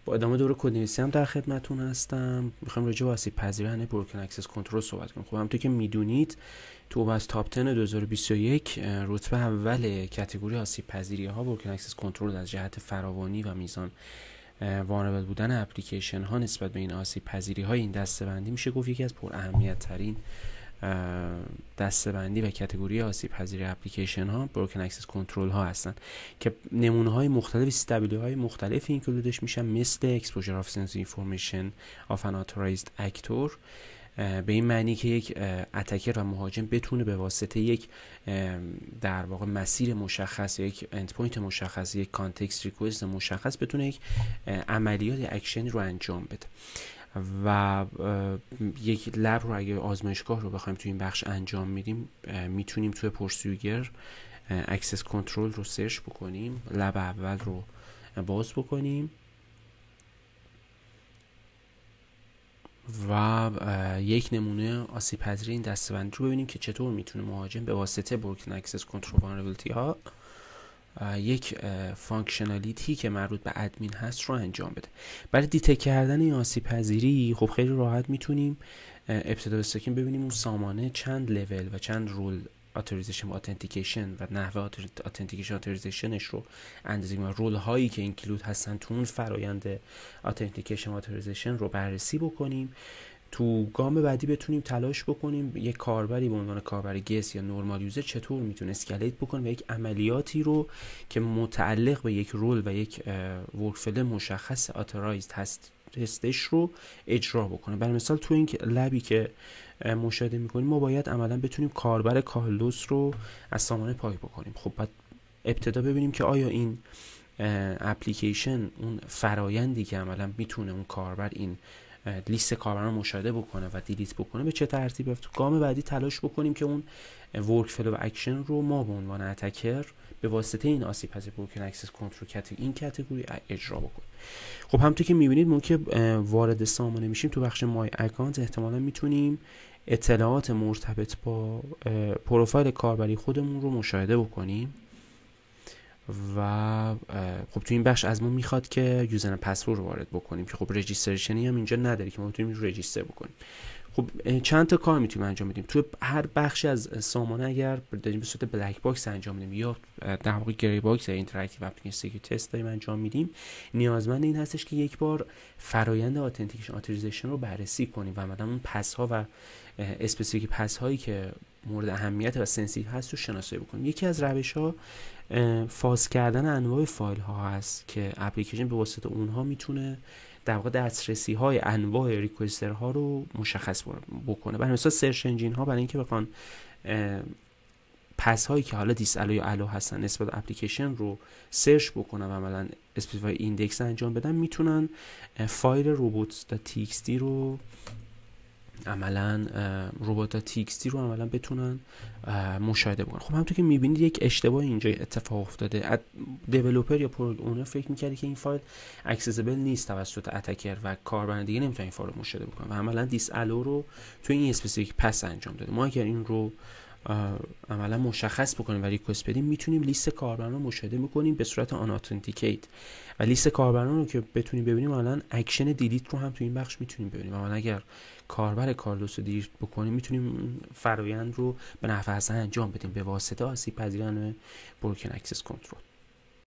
با ادامه دوره کدنویسی هم در خدمتتون هستم. میخوایم راجع به آسیب پذیرانه بروکن اکسس کنترل صحبت کنیم. خب همونطور که میدونید تو از تاپ 10 2021 رتبه اول کاتگوری آسیب پذیری ها بروکن اکسس کنترل از جهت فراوانی و میزان وانربل بودن اپلیکیشن ها نسبت به این آسیب پذیری های این دسته‌بندی میشه گفت یکی از پر اهمیت ترین دسته‌بندی و کاتگوری آسیب پذیری اپلیکیشن ها بروکن اکسس کنترل ها هستن که نمونه های مختلف استابیلی های مختلف اینکلودش میشن، مثل اکسپوژر اف سنسیتیو اینفورمیشن اف ان اتورایزد اکتور، به این معنی که یک اتکر و مهاجم بتونه به واسطه یک در واقع مسیر مشخص، یک اندپوینت مشخص، یک کانتکست ریکوست مشخص بتونه یک عملیات یا اکشن رو انجام بده. و یک لب رو اگه آزمایشگاه رو بخوایم توی این بخش انجام میدیم، میتونیم توی پرسیوگر اکسس کنترل رو سرچ بکنیم، لب اول رو باز بکنیم و یک نمونه آسیب پذیری این دسته‌بندی رو ببینیم که چطور میتونه مهاجم به واسطه بروکن اکسس کنترل وانربیلیتی ها یک فانکشنالیتی که مربوط به ادمین هست رو انجام بده. برای دیتک کردن این آسیب پذیری خب خیلی راحت میتونیم ابتدا استاکیم ببینیم اون سامانه چند لول و چند رول اتوریزیشن و اتنتیکیشن و نحوه اتنتیکیشن اتوریزیشنش رو اندازه و رول هایی که اینکلود هستن تو اون فرایند اتنتیکیشن و اتوریزیشن رو بررسی بکنیم. تو گام بعدی بتونیم تلاش بکنیم یک کاربری به عنوان کاربر گس یا نورمال یوزر چطور میتونه اسکیلیت بکنه و یک عملیاتی رو که متعلق به یک رول و یک ورکفلو مشخص اتورایزد هستش رو اجرا بکنه. برای مثال تو این لبی که مشاهده میکنیم ما باید عملا بتونیم کاربر کالدوس رو از سامانه پاک بکنیم. خب بعد ابتدا ببینیم که آیا این اپلیکیشن اون فرایندی که عملا میتونه اون کاربر این لیست کاربران مشاهده بکنه و دیلیت بکنه به چه ترتیبه. تو گام بعدی تلاش بکنیم که اون ورک فلو و اکشن رو ما به عنوان اتکر به واسطه این آسیب پذیر بروکن اکسس کنترل این کاتگوری اجرا بکنیم. خب همونطور که میبینید ما که وارد سامانه میشیم تو بخش مای اکانت احتمالا میتونیم اطلاعات مرتبط با پروفایل کاربری خودمون رو مشاهده بکنیم و خب تو این بخش از ما میخواد که یوزر پسورد رو وارد بکنیم که خب رجیستریشنی هم اینجا نداره که ما بتونیم رجیستر بکنیم. خب چند تا کار میتونیم انجام بدیم تو هر بخشی از سامانه. اگر داریم به صورت بلک باکس انجام میدیم یا در واقع گری باکس یا اینتراکتیو اپلیکیشن سکیوریتی تست داریم انجام میدیم، نیازمند این هستش که یک بار فرایند اتنتیکیشن اتوریزیشن رو بررسی کنیم و عملاً اون پس ها و اسپسیفیک پس هایی که مورد اهمیت و سنسیتیو هست رو شناسایی بکنیم. یکی از روش ها فاز کردن انواع فایل ها هست که اپلیکیشن به واسطه اونها میتونه در واقع دسترسی های انواع ریکوستر ها رو مشخص بکنه. برای مثال سرچ انجین ها برای اینکه بخوان پس هایی که حالا دیس الو یا الو هستن نسبت به اپلیکیشن رو سرچ بکنن و عملاً اسپسیفای ایندکس انجام بدن، میتونن فایل robots.txt رو عملا robots.txt رو عملا بتونن مشاهده بکنن. خب همونطور که میبینید یک اشتباه اینجا اتفاق افتاده. دیولپر یا پروداکت اونر فکر می‌کرده که این فایل اکسسیبل نیست توسط اتکر و کاربر دیگه نمیتونه این فایل رو مشاهده بکنه و عملا دیس الو رو تو این اسپسیفیک پس انجام داده. ما اگر این رو عملا مشخص بکنیم و ریکوست بدیم، میتونیم لیست کاربران رو مشاهده بکنیم به صورت آن اتنتیکیت و لیست کاربران رو که بتونیم ببینیم عملا اکشن دیلیت رو هم تو این بخش میتونیم ببینیم. عملا اگر کاربر کالدوس رو دیلیت بکنیم میتونیم فرآیند رو به نحو حسن انجام بدیم به واسطه آسیب پذیران بروکن اکسس کنترل.